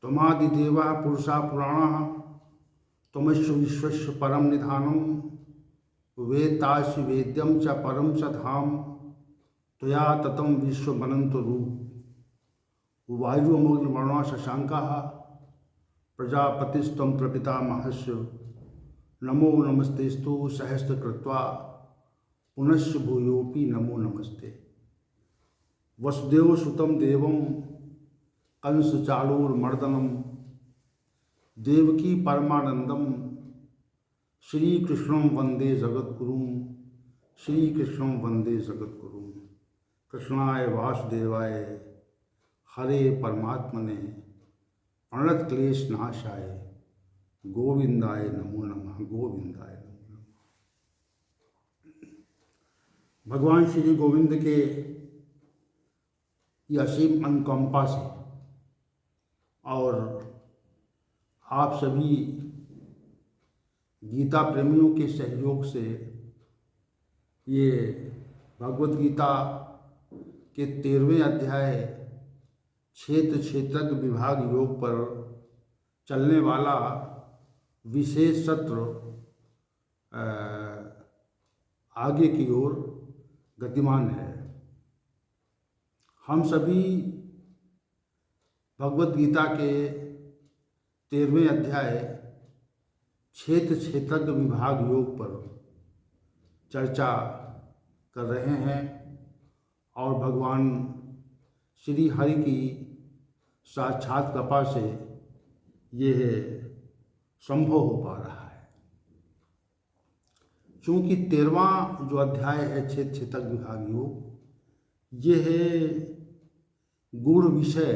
त्वमादिदेवः पुरुषा पुराणः त्वमस्य विश्वस्य परम निधानम वेत्तासि वेद्यम च परम च धाम त्वया ततं विश्वमनंत रूप वायुमग्निवर्णा शशांकः प्रजापतिस्त्वं प्रपितामहस्य नमो नमस्तेस्तु सहस्रकृत्वा पुनश्च भूयोऽपि नमो नमस्ते। वसुदेवसुतं देवं कंसचाणूरमर्दनं देवकी परमानंदम श्रीकृष्णं वंदे जगद्गुरुं श्रीकृष्णं वंदे जगद्गुरुं। कृष्णाय वासुदेवाय हरे परमात्मने प्रणतक्लेशनाशाय गोविंदाय नमो नमः गोविंदाय नमो नमः। भगवान श्री गोविंद के असीम अनुकंपा से और आप सभी गीता प्रेमियों के सहयोग से ये भगवत गीता के 13वें अध्याय क्षेत्र क्षेत्रज्ञ विभाग योग पर चलने वाला विशेष सत्र आगे की ओर गतिमान है। हम सभी भगवत गीता के 13वें अध्याय क्षेत्र क्षेत्रज्ञ विभाग योग पर चर्चा कर रहे हैं और भगवान श्री हरि की साक्षात कृपा से ये संभव हो पा रहा है। चूँकि 13वां जो अध्याय है क्षेत्र क्षेत्रज्ञ विभाग योग, ये है गूढ़ विषय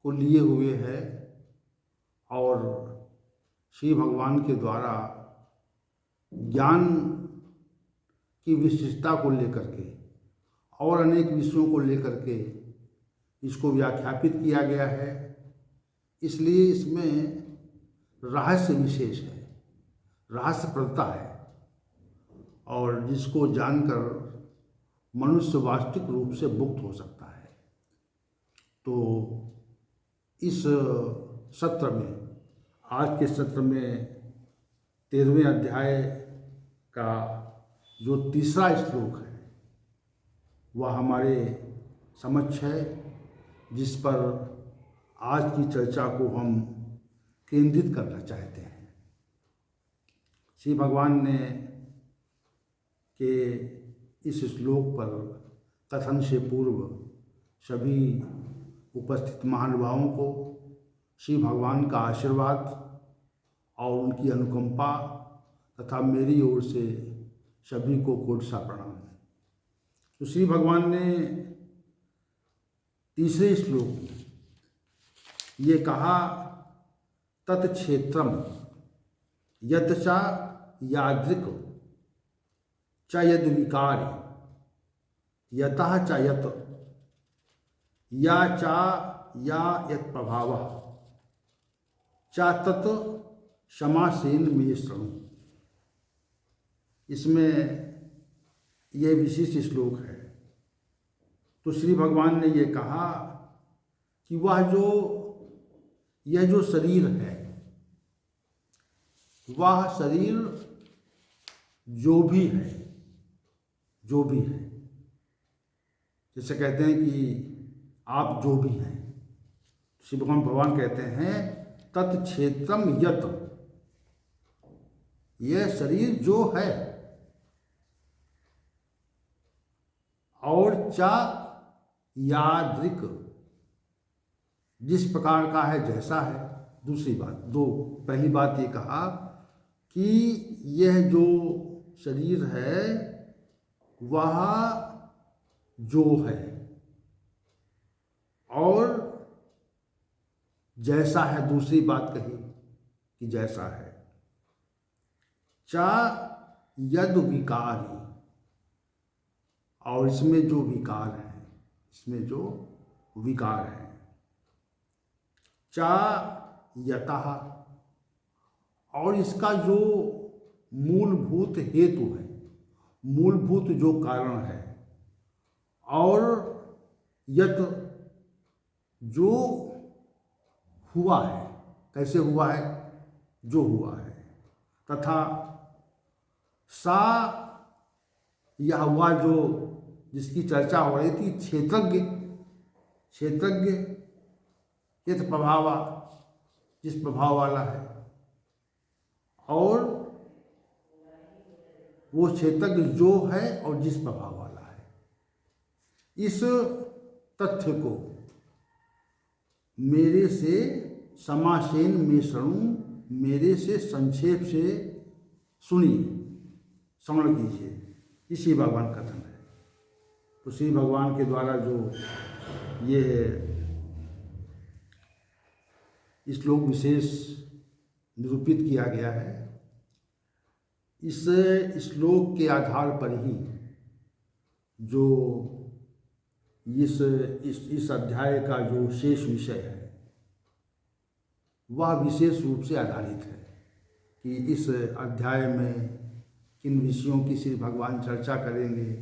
को लिए हुए है और श्री भगवान के द्वारा ज्ञान की विशिष्टता को लेकर के और अनेक विषयों को लेकर के इसको व्याख्यापित किया गया है। इसलिए इसमें रहस्य विशेष है, रहस्यप्रदता है और जिसको जानकर मनुष्य वास्तविक रूप से मुक्त हो सकता है। तो इस सत्र में, आज के सत्र में 13वें अध्याय का जो तीसरा श्लोक है वह हमारे समक्ष है, जिस पर आज की चर्चा को हम केंद्रित करना चाहते हैं। श्री भगवान ने के इस श्लोक पर कथन से पूर्व सभी उपस्थित महानुभावों को श्री भगवान का आशीर्वाद और उनकी अनुकंपा तथा मेरी ओर से सभी को कोटि प्रणाम। तो श्री भगवान ने तीसरे श्लोक में ये कहा, तत्क्षेत्रम यत च यादृक च यद विकार यतः च यत या चा या यत प्रभाव चा तत् क्षमासेन में शृणु। इसमें यह विशिष्ट श्लोक है। तो श्री भगवान ने ये कहा कि यह जो शरीर है, वह शरीर जो भी है, जैसे कहते हैं कि आप जो भी हैं, श्री भगवान कहते हैं तत्क्षेत्रम यत, यह शरीर जो है, और चा यादृक, जिस प्रकार का है, जैसा है। दूसरी बात, पहली बात ये कहा कि यह जो शरीर है वह जो है और जैसा है। दूसरी बात कही कि जैसा है। चा यद विकारी, और इसमें जो विकार है, चा यतः, और इसका जो मूलभूत हेतु है, मूलभूत जो कारण है, और यत जो हुआ है, कैसे हुआ है, जो हुआ है, तथा सा यह हुआ जो जिसकी चर्चा हो रही थी, क्षेत्रज्ञ यथ प्रभावा, जिस प्रभाव वाला है, और वो क्षेत्रज्ञ जो है और जिस प्रभाव वाला है। इस तथ्य को मेरे से समासेन में शृणु, मेरे से संक्षेप से सुनिए, श्रवण कीजिए, इसी भगवान कथन है। तो श्री भगवान के द्वारा जो ये श्लोक विशेष निरूपित किया गया है, इस श्लोक के आधार पर ही जो इस अध्याय का जो शेष विषय है वह विशेष रूप से आधारित है कि इस अध्याय में किन विषयों की श्री भगवान चर्चा करेंगे।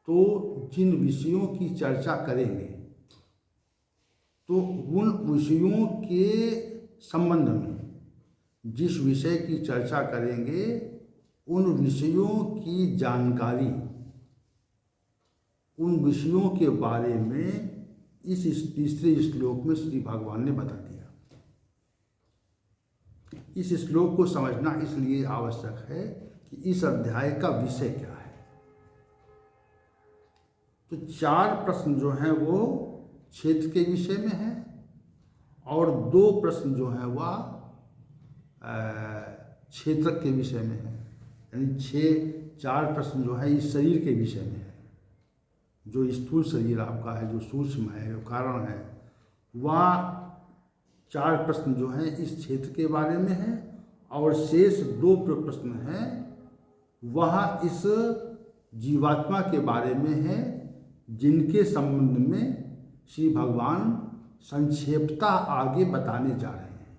तो जिन विषयों की चर्चा करेंगे तो उन विषयों के संबंध में, जिस विषय की चर्चा करेंगे उन विषयों की जानकारी, उन विषयों के बारे में इस तीसरे श्लोक में श्री भगवान ने बता दिया। इस श्लोक को समझना इसलिए आवश्यक है कि इस अध्याय का विषय क्या है। तो 4 प्रश्न जो हैं वो क्षेत्र के विषय में है और 2 प्रश्न जो हैं वह क्षेत्र के विषय में है। यानी 4 प्रश्न जो है इस शरीर के विषय में है। जो स्थूल शरीर आपका है, जो सूक्ष्म है, जो कारण है, वह 4 प्रश्न जो हैं इस क्षेत्र के बारे में है और शेष 2 प्रश्न हैं वह इस जीवात्मा के बारे में है, जिनके संबंध में श्री भगवान संक्षेपता आगे बताने जा रहे हैं।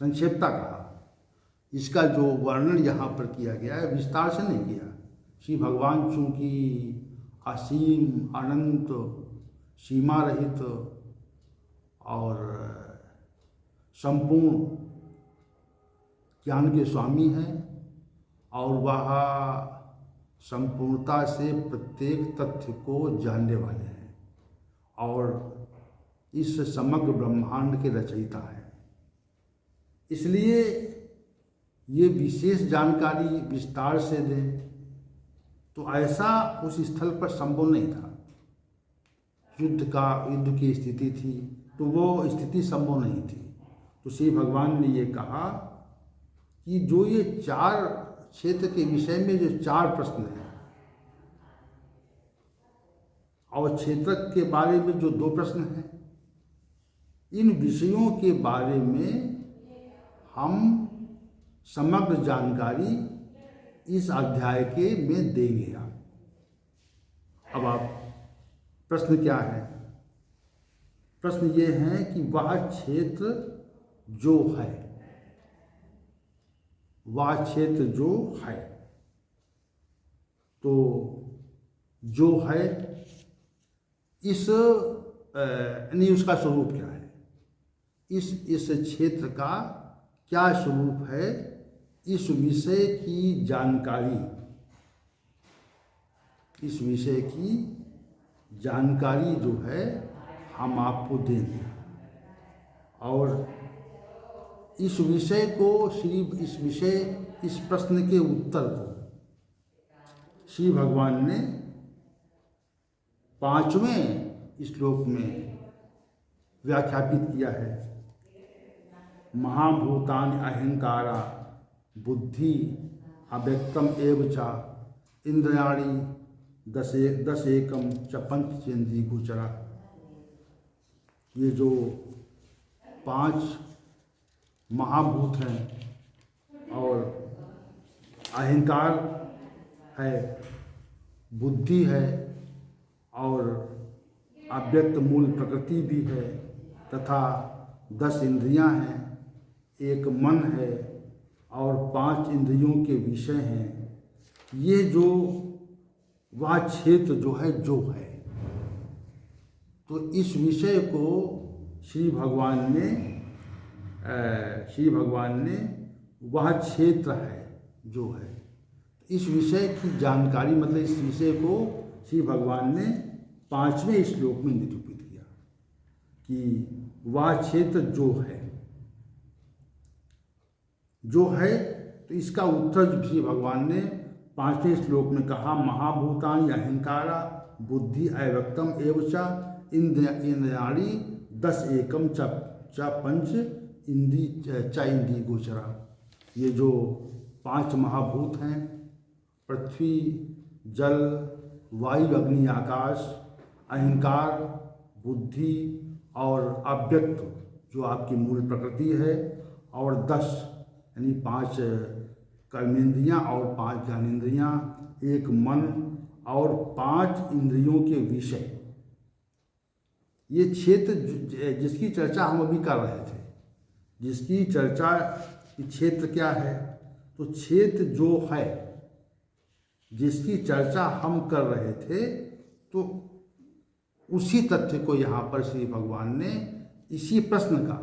संक्षेपता कहा, इसका जो वर्णन यहाँ पर किया गया है विस्तार से नहीं किया। श्री भगवान चूँकि असीम, अनंत, सीमा रहित और संपूर्ण ज्ञान के स्वामी हैं और वह संपूर्णता से प्रत्येक तथ्य को जानने वाले हैं और इस समग्र ब्रह्मांड के रचयिता हैं। इसलिए ये विशेष जानकारी विस्तार से दें तो ऐसा उस स्थल पर संभव नहीं था। युद्ध की स्थिति थी तो वो स्थिति संभव नहीं थी। तो श्री भगवान ने ये कहा कि जो ये 4 क्षेत्र के विषय में जो 4 प्रश्न हैं और क्षेत्र के बारे में जो 2 प्रश्न हैं, इन विषयों के बारे में हम समग्र जानकारी इस अध्याय के में देंगे। अब आप प्रश्न क्या है? प्रश्न ये है कि वह क्षेत्र जो है, वह क्षेत्र जो है, तो जो है इस यानी उसका स्वरूप क्या है, इस क्षेत्र का क्या स्वरूप है, इस विषय की जानकारी, इस विषय की जानकारी जो है हम आपको देंगे। और इस विषय को इस प्रश्न के उत्तर को श्री भगवान ने 5वें श्लोक में व्याख्यापित किया है। महाभूतानि अहंकारा बुद्धि अव्यक्तम एव च इंद्रियाणि दशेकम च पंचेन्द्रिय गोचरा। ये जो 5 महाभूत हैं और अहंकार है, बुद्धि है और अव्यक्त मूल प्रकृति भी है तथा 10 इंद्रियां हैं, एक मन है और 5 इंद्रियों के विषय हैं। ये जो वह क्षेत्र जो है, तो इस विषय को श्री भगवान ने वह क्षेत्र है जो है, इस विषय की जानकारी, मतलब इस विषय को श्री भगवान ने 5वें श्लोक में निरूपित किया कि वह क्षेत्र जो है। तो इसका उत्तर श्री भगवान ने 5वें श्लोक में कहा, महाभूतानि अहंकारा बुद्धि अव्यक्तम एवं इंद्रियाणि 10 एकम च पंच इंद्री गोचरा। ये जो 5 महाभूत हैं, पृथ्वी, जल, वायु, अग्नि, आकाश, अहंकार, बुद्धि और अव्यक्त जो आपकी मूल प्रकृति है, और 10 यानी 5 कर्मेंद्रियाँ और 5 ज्ञानेंद्रियाँ, 1 मन और 5 इंद्रियों के विषय, ये क्षेत्र जिसकी चर्चा हम अभी कर रहे थे, जिसकी चर्चा क्षेत्र क्या है, तो क्षेत्र जो है जिसकी चर्चा हम कर रहे थे, तो उसी तथ्य को यहाँ पर श्री भगवान ने इसी प्रश्न का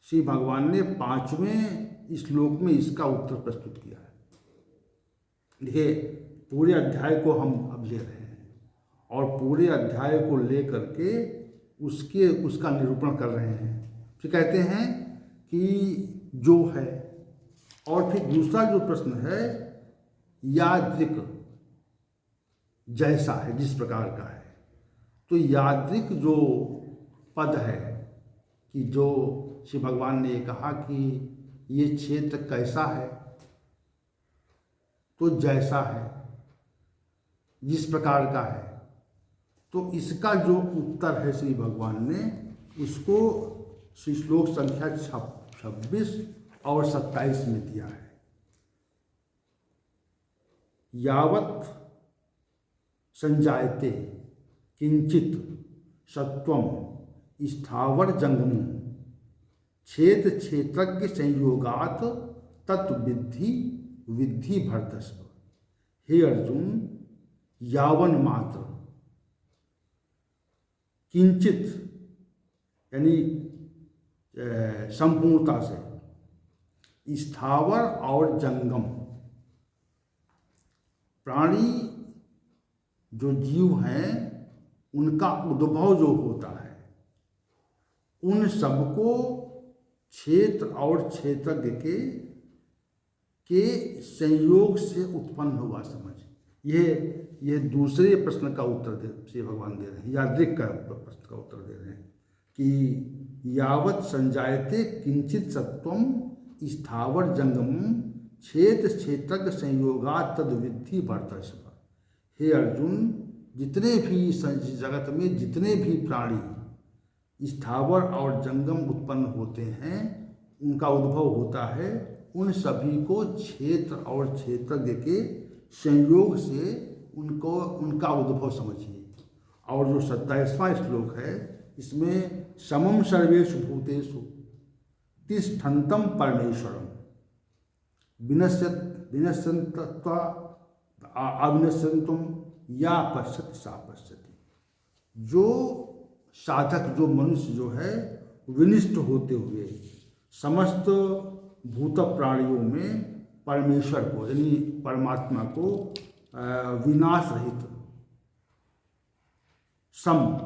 श्री भगवान ने 5वें श्लोक में इसका उत्तर प्रस्तुत किया है। देखिए, पूरे अध्याय को हम अब ले रहे हैं और पूरे अध्याय को ले करके उसका निरूपण कर रहे हैं। फिर कहते हैं कि जो है, और फिर दूसरा जो प्रश्न है यादृक जैसा है, जिस प्रकार का है। तो यादृक जो पद है कि जो श्री भगवान ने कहा कि ये क्षेत्र कैसा है, तो जैसा है, जिस प्रकार का है। तो इसका जो उत्तर है श्री भगवान ने उसको श्लोक संख्या 26 और 27 में दिया है। यावत् संजायते किंचित सत्वम स्थावर जंगमम क्षेत्र क्षेत्रज्ञ संयोगात तत्विद्धि विद्धि भरतस्व। हे अर्जुन, यावन मात्र किंचित यानी संपूर्णता से, स्थावर और जंगम प्राणी जो जीव हैं उनका उद्भव जो होता है, उन सबको क्षेत्र और क्षेत्रज्ञ के संयोग से उत्पन्न हुआ समझ। ये दूसरे प्रश्न का उत्तर श्री भगवान दे रहे हैं, यादृक का प्रश्न का उत्तर दे रहे हैं कि यावत् संजायते किंचित सत्वम स्थावर जंगम क्षेत्र क्षेत्रज्ञ संयोगात् तद्विद्धि भरतस्व। हे अर्जुन, जितने भी जगत में जितने भी प्राणी स्थावर और जंगम उत्पन्न होते हैं, उनका उद्भव होता है, उन सभी को क्षेत्र और क्षेत्रज्ञ के संयोग से उनका उद्भव समझिए। और जो 27वां श्लोक है, इसमें समम सर्वेषु भूतेषु तिष्ठन्तं परमेश्वरम विनश्यन्त्वा अविनश्यन्तुम या पश्यति सा पश्यति। जो साधक, जो मनुष्य जो है, विनिष्ट होते हुए समस्त भूत प्राणियों में परमेश्वर को यानी परमात्मा को विनाश रहित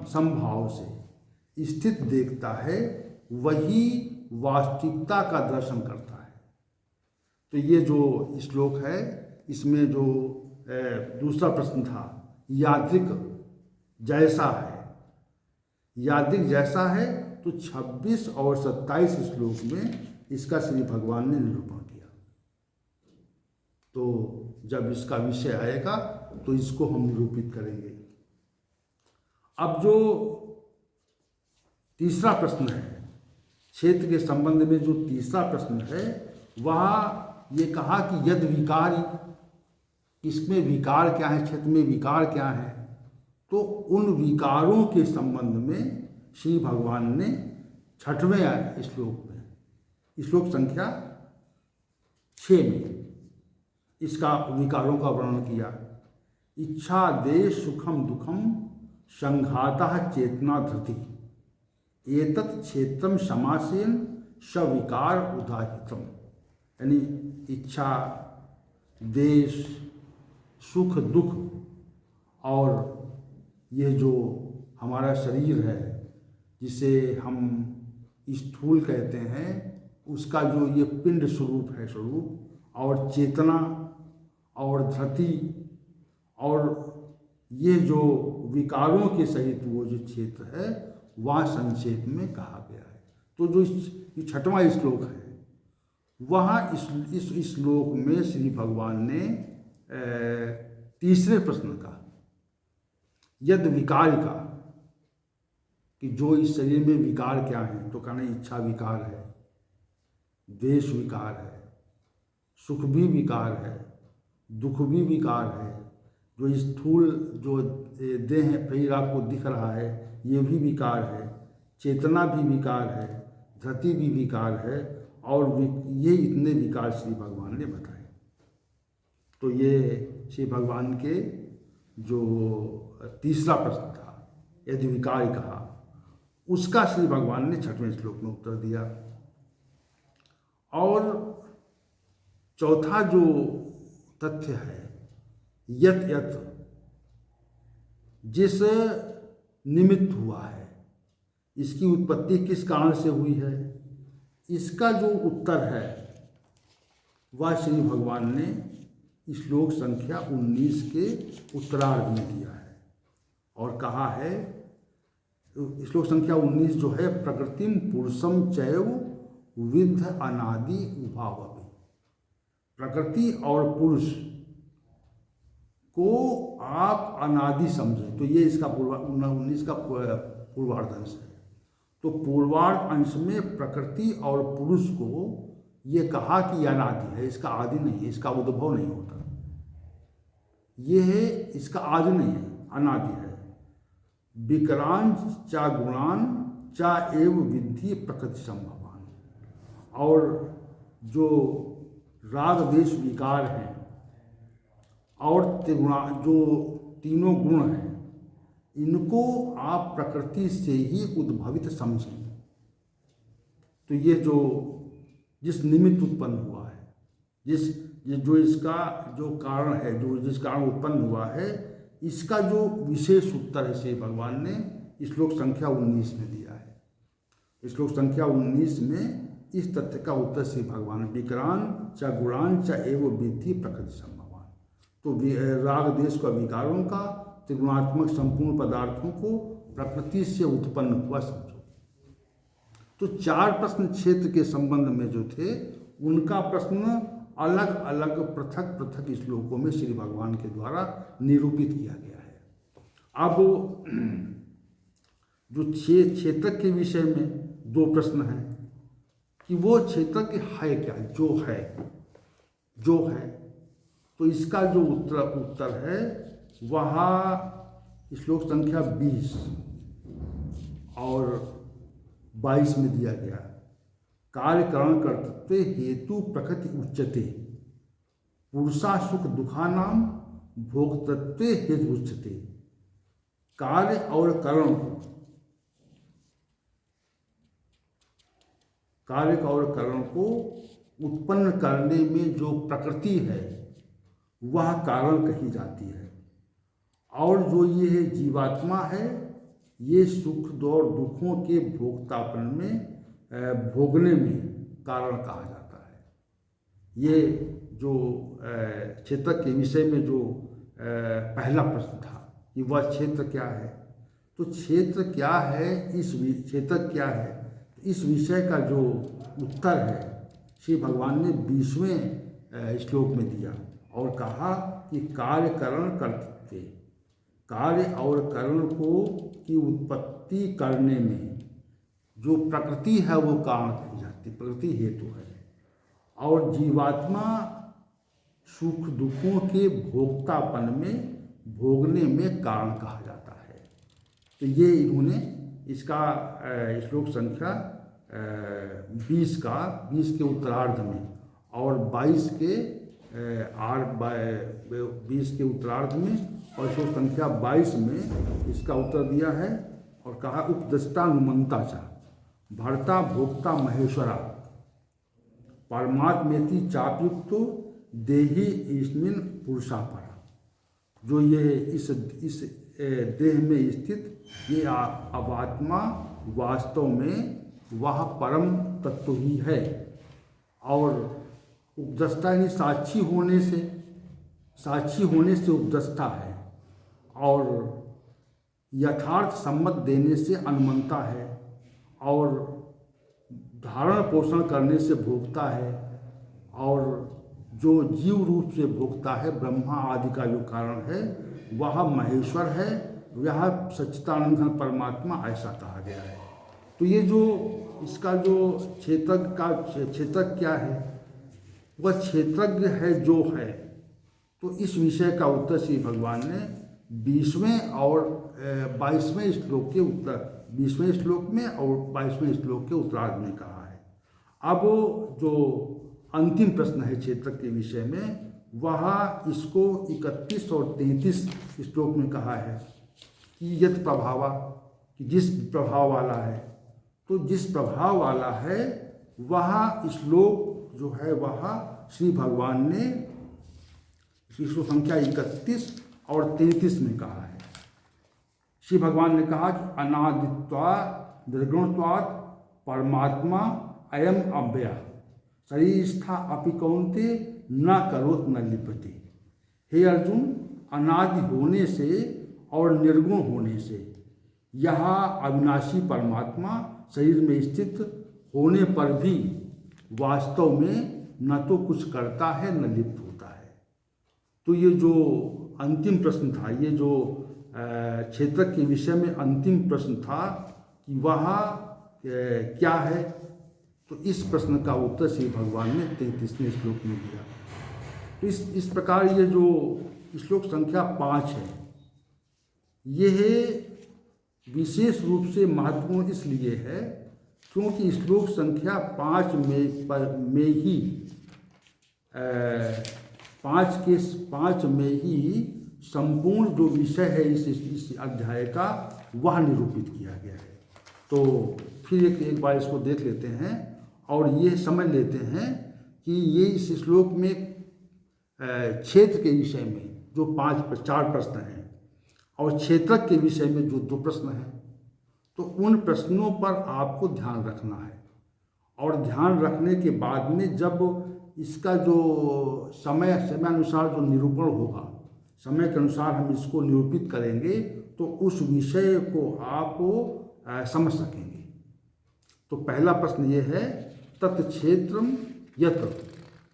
समभाव से स्थित देखता है, वही वास्तविकता का दर्शन करता है। तो ये जो श्लोक है, इसमें जो दूसरा प्रश्न था, यादृक जैसा है, यादृक जैसा है, तो 26 और 27 श्लोक में इसका श्री भगवान ने निरूपण किया। तो जब इसका विषय आएगा तो इसको हम निरूपित करेंगे। अब जो तीसरा प्रश्न है, क्षेत्र के संबंध में जो तीसरा प्रश्न है, वह ये कहा कि यद विकारी, इसमें विकार क्या है, क्षेत्र में विकार क्या है। तो उन विकारों के संबंध में श्री भगवान ने 6वें श्लोक में, श्लोक संख्या 6 में इसका विकारों का वर्णन किया। इच्छा देश सुखम दुखम संघाता चेतना धृति एतत् क्षेत्रम समासेन सविकार उदाहितम, यानी इच्छा, देश, सुख दुख और ये जो हमारा शरीर है जिसे हम स्थूल कहते हैं, उसका जो ये पिंड स्वरूप है, स्वरूप और चेतना और धरती और ये जो विकारों के सहित वो जो क्षेत्र है वह संक्षेप में कहा गया है। तो जो ये 6वां श्लोक है वहाँ इस श्लोक में श्री भगवान ने तीसरे प्रश्न का यद विकार का, कि जो इस शरीर में विकार क्या है, तो कहना इच्छा विकार है, देश विकार है, सुख भी विकार है, दुख भी विकार है, जो स्थूल जो देह शरीर आपको दिख रहा है ये भी विकार है, चेतना भी विकार है, धरती भी विकार है, और ये इतने विकार श्री भगवान ने बताए। तो ये श्री भगवान के जो तीसरा प्रश्न था, यदि विकार कहा, उसका श्री भगवान ने 6वें श्लोक में उत्तर दिया। और चौथा जो तथ्य है, यत यत, जिस निमित्त हुआ है, इसकी उत्पत्ति किस कारण से हुई है, इसका जो उत्तर है वह श्री भगवान ने श्लोक संख्या 19 के उत्तरार्ध में दिया है और कहा है, श्लोक संख्या 19 जो है, प्रकृतिम पुरुषम चैव विद्ध अनादि उभावपि, प्रकृति और पुरुष को आप अनादि समझें। तो ये इसका 19 का पूर्वार्ध अंश है। तो पूर्वार्ध अंश में प्रकृति और पुरुष को ये कहा कि अनादि है, इसका आदि नहीं है, इसका उद्भव नहीं होता, ये है, इसका आदि नहीं है, अनादि है। विकरान चा गुणान चा एव विद्धि प्रकृति संभवान, और जो राग देश विकार हैं और त्रिगुणा, जो तीनों गुण हैं, इनको आप प्रकृति से ही उद्भवित समझें। तो ये जो जिस निमित्त उत्पन्न हुआ है, जो इसका जो कारण है, जो जिस कारण उत्पन्न हुआ है, इसका जो विशेष उत्तर है श्री भगवान ने श्लोक संख्या 19 में दिया है। श्लोक संख्या 19 में इस तथ्य का उत्तर श्री भगवान, विकरान च गुणान च एव विद्धि प्रकृति संभवान। तो राग देश का, विकारों का, त्रिगुणात्मक संपूर्ण पदार्थों को प्रकृति से उत्पन्न हुआ समझो। तो 4 प्रश्न क्षेत्र के संबंध में जो थे, उनका प्रश्न अलग अलग पृथक पृथक श्लोकों में श्री भगवान के द्वारा निरूपित किया गया है। अब जो क्षेत्रक के विषय में 2 प्रश्न हैं कि वो क्षेत्रक है क्या, जो है, तो इसका जो उत्तर है वह श्लोक संख्या 20 और 22 में दिया गया। कार्यकरण कर्तृत्व हेतु प्रकृति उच्यते, पुरुषा सुख दुखानाम भोक्तृत्व हेतु उच्यते। कार्य और करण को उत्पन्न करने में जो प्रकृति है वह कारण कही जाती है, और जो ये है जीवात्मा है, ये सुख और दुखों के भोक्तापन में, भोगने में कारण कहा जाता है। ये जो क्षेत्र के विषय में जो पहला प्रश्न था कि वह क्षेत्र क्या है, तो क्षेत्र क्या है, क्षेत्र क्या है, इस विषय का जो उत्तर है श्री भगवान ने 20वें श्लोक में दिया और कहा कि कार्यकरण कर्तृत्व, कार्य और करण को की उत्पत्ति करने में जो प्रकृति है वो कारण कही जाती, प्रकृति हेतु है, और जीवात्मा सुख दुखों के भोक्तापन में, भोगने में कारण कहा जाता है। तो ये इन्होंने इसका श्लोक संख्या 20 के उत्तरार्ध में और 22 के उत्तरार्ध में और श्लोक संख्या 22 में इसका उत्तर दिया है और कहा उपदष्टानुमंता चा, भर्ता भोक्ता महेश्वरा परमात्मेति चापयुक्तो देहि इसमिन पुरुषा परा। जो ये इस देह में स्थित ये अवात्मा वास्तव में वह परम तत्व ही है, और उपदष्टा यानी साक्षी होने से उपदष्टा है, और यथार्थ सम्मत देने से अनुमंता है, और धारण पोषण करने से भोगता है, और जो जीव रूप से भोगता है ब्रह्मा आदि का जो कारण है वह महेश्वर है, वह सच्चिदानंद घन परमात्मा ऐसा कहा गया है। तो ये जो इसका जो क्षेत्रज्ञ क्या है, वह क्षेत्रज्ञ है जो है। तो इस विषय का उत्तर श्री भगवान ने 20वें और 22वें श्लोक के उत्तर 20वें श्लोक में और 22वें श्लोक के उत्तरार्ध में कहा है। अब जो अंतिम प्रश्न है क्षेत्र के विषय में, वह इसको 31 और 33 श्लोक में कहा है कि यत प्रभावा, कि जिस प्रभाव वाला है। तो जिस प्रभाव वाला है वह श्लोक जो है वह श्री भगवान ने श्लोक संख्या 31 और 33 में कहा है। श्री भगवान ने कहा कि अनादित्वा निर्गुणत्वात् परमात्मा अयम अव्यय शरीरस्था अपि कौन्ते न करोत न लिप्यते। हे अर्जुन, अनादि होने से और निर्गुण होने से यह अविनाशी परमात्मा शरीर में स्थित होने पर भी वास्तव में न तो कुछ करता है न लिप्त होता है। तो ये जो अंतिम प्रश्न था, ये जो क्षेत्र के विषय में अंतिम प्रश्न था कि वह क्या है, तो इस प्रश्न का उत्तर श्री भगवान ने 33वें श्लोक में दिया। तो इस प्रकार ये जो श्लोक संख्या 5 है, यह विशेष रूप से महत्वपूर्ण इसलिए है क्योंकि श्लोक संख्या 5 में ही 5 में ही संपूर्ण जो विषय है इस अध्याय का वह निरूपित किया गया है। तो फिर एक बार इसको देख लेते हैं और ये समझ लेते हैं कि ये इस श्लोक में क्षेत्र के विषय में जो 4 प्रश्न हैं और क्षेत्रक के विषय में जो 2 प्रश्न हैं, तो उन प्रश्नों पर आपको ध्यान रखना है। और ध्यान रखने के बाद में जब इसका जो समय अनुसार जो निरूपण होगा, समय के अनुसार हम इसको निरूपित करेंगे तो उस विषय को आप समझ सकेंगे। तो पहला प्रश्न ये है, तत्क्षेत्रम यत्र,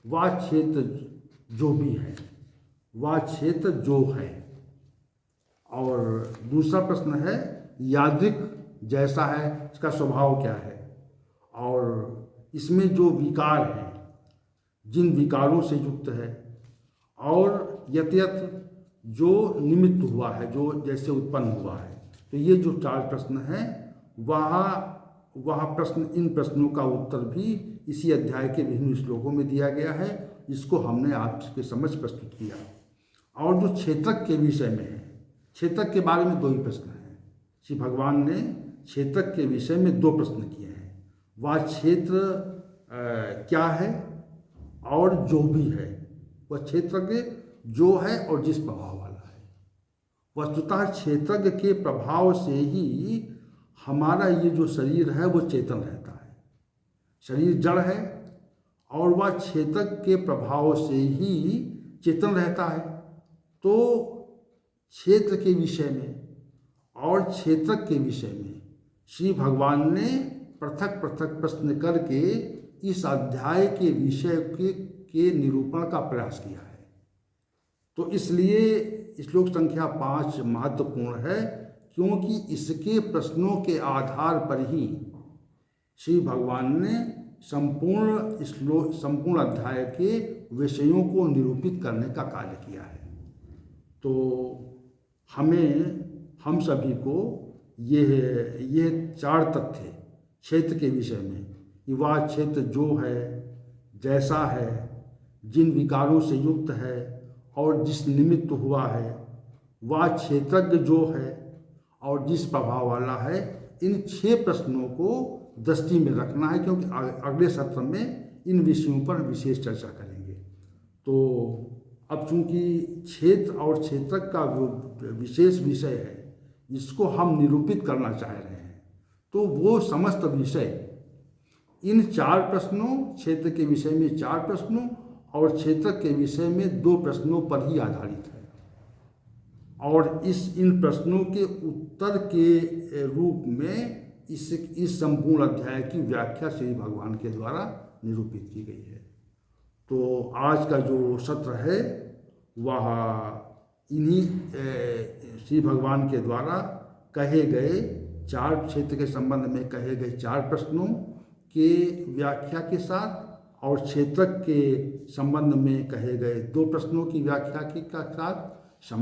वह क्षेत्र जो भी है, वह क्षेत्र जो है। और दूसरा प्रश्न है, यादृक जैसा है, इसका स्वभाव क्या है, और इसमें जो विकार है, जिन विकारों से युक्त है, और यत्यत जो निमित्त हुआ है, जो जैसे उत्पन्न हुआ है। तो ये जो 4 प्रश्न हैं, वह प्रश्न, इन प्रश्नों का उत्तर भी इसी अध्याय के विभिन्न श्लोकों में दिया गया है, जिसको हमने आपके समझ प्रस्तुत किया। और जो क्षेत्रक के विषय में है, क्षेत्रक के बारे में 2 ही प्रश्न हैं। श्री भगवान ने क्षेत्रक के विषय में 2 प्रश्न किए हैं। वह क्षेत्र क्या है और जो भी है, वह क्षेत्रज्ञ जो है और जिस प्रभाव वाला है। वस्तुतः क्षेत्रज्ञ के प्रभाव से ही हमारा ये जो शरीर है वो चेतन रहता है। शरीर जड़ है और वह क्षेत्रज्ञ के प्रभाव से ही चेतन रहता है। तो क्षेत्र के विषय में और क्षेत्रज्ञ के विषय में श्री भगवान ने पृथक पृथक प्रश्न करके इस अध्याय के विषय के निरूपण का प्रयास किया है। तो इसलिए श्लोक संख्या 5 महत्वपूर्ण है, क्योंकि इसके प्रश्नों के आधार पर ही श्री भगवान ने संपूर्ण अध्याय के विषयों को निरूपित करने का कार्य किया है। तो हम सभी को ये 4 तथ्य क्षेत्र के विषय में, कि वह क्षेत्र जो है, जैसा है, जिन विकारों से युक्त है और जिस निमित्त हुआ है, वह क्षेत्रज्ञ जो है और जिस प्रभाव वाला है, इन 6 प्रश्नों को दृष्टि में रखना है, क्योंकि अगले सत्र में इन विषयों पर विशेष चर्चा करेंगे। तो अब चूंकि क्षेत्र और क्षेत्रक का जो विशेष विषय है इसको हम निरूपित करना चाह रहे हैं, तो वो समस्त विषय इन 4 प्रश्नों, क्षेत्र के विषय में 4 प्रश्नों और क्षेत्रक के विषय में 2 प्रश्नों पर ही आधारित है। और इन प्रश्नों के उत्तर के रूप में इस संपूर्ण अध्याय की व्याख्या श्री भगवान के द्वारा निरूपित की गई है। तो आज का जो सत्र है वह इन्हीं श्री भगवान के द्वारा कहे गए 4 क्षेत्र के संबंध में कहे गए 4 प्रश्नों के व्याख्या के साथ और क्षेत्रक के संबंध में कहे गए 2 प्रश्नों की व्याख्या के साथ